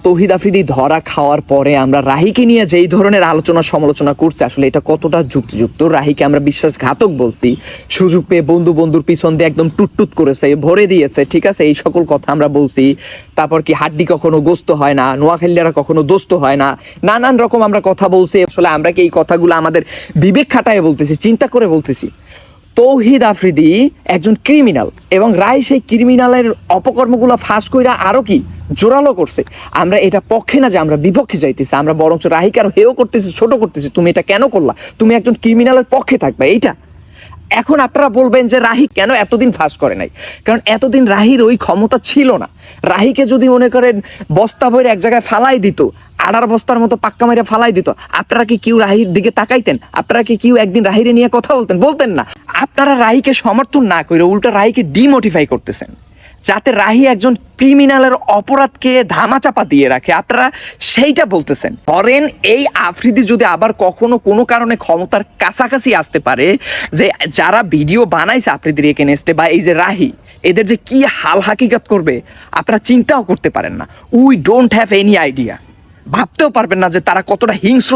তৌহিদ আফ্রিদি ধরা খাওয়ার পরে আমরা রাহিকে নিয়ে যেই ধরনের আলোচনা সমালোচনা করছি, আসলে এটা কতটা যুক্তিযুক্ত? রাহিকে আমরা বিশ্বাসঘাতক বলছি, সুযোগ পেয়ে বন্ধুর পিছন দিয়ে একদম টুটটুট করেছে, ভরে দিয়েছে, ঠিক আছে, এই সকল কথা আমরা বলছি। তারপর কি হাড্ডি কখনো গোস্ত হয় না, নোয়াখালীরা কখনো দোস্ত হয় না, নানান রকম আমরা কথা বলছি। আসলে আমরা কি এই কথাগুলো আমাদের বিবেক খাটায় বলতেছি, চিন্তা করে বলতেছি? তৌহিদ আফ্রিদি একজন ক্রিমিনাল এবং রায় সেই ক্রিমিনালের অপকর্মগুলো ফাঁস কইরা আরো কি জোরালো করছে। আমরা এটা পক্ষে না যে আমরা বিপক্ষে যাইতেছি, আমরা বরঞ্চ রাহিকে আরো হেও করতেছি, ছোট করতেছি। তুমি এটা কেন করলা? তুমি একজন ক্রিমিনালের পক্ষে থাকবে এইটা। এখন আপনারা বলবেন যে রাহি কেন এতদিন ফাঁস করে নাই? কারণ এতদিন রাহির ওই ক্ষমতা ছিল না। রাহিকে যদি মনে করেন বস্তা বইরে এক জায়গায় ফালাই দিত, আড়ার বস্তার মতো পাক্কা মেরে ফালাই দিত, আপনারা কি কেউ রাহির দিকে তাকাইতেন? আপনারা কি কেউ একদিন রাহিরে নিয়ে কথা বলতেন? বলতেন না। আপনারা রাহিকে সমর্থন না করে উল্টা রাহিকে ডিমোটিফাই করতেছেন, যাতে রাহি একজন ক্রিমিনালের অপরাধকে ধামাচাপা দিয়ে রাখে। আপনারা সেইটা বলতেছেন। ধরেন এই আফ্রিদি যদি আবার কখনো কোনো কারণে ক্ষমতার কাছাকাছি আসতে পারে, যে যারা ভিডিও বানাইছে আফ্রিদির এগেইনস্টে বা এই যে রাহি, এদের যে কি হাল হাকিকত করবে আপনারা চিন্তাও করতে পারেন না। We don't have any idea. ভাবতেও পারবেন না যে তারা কতটা হিংস্র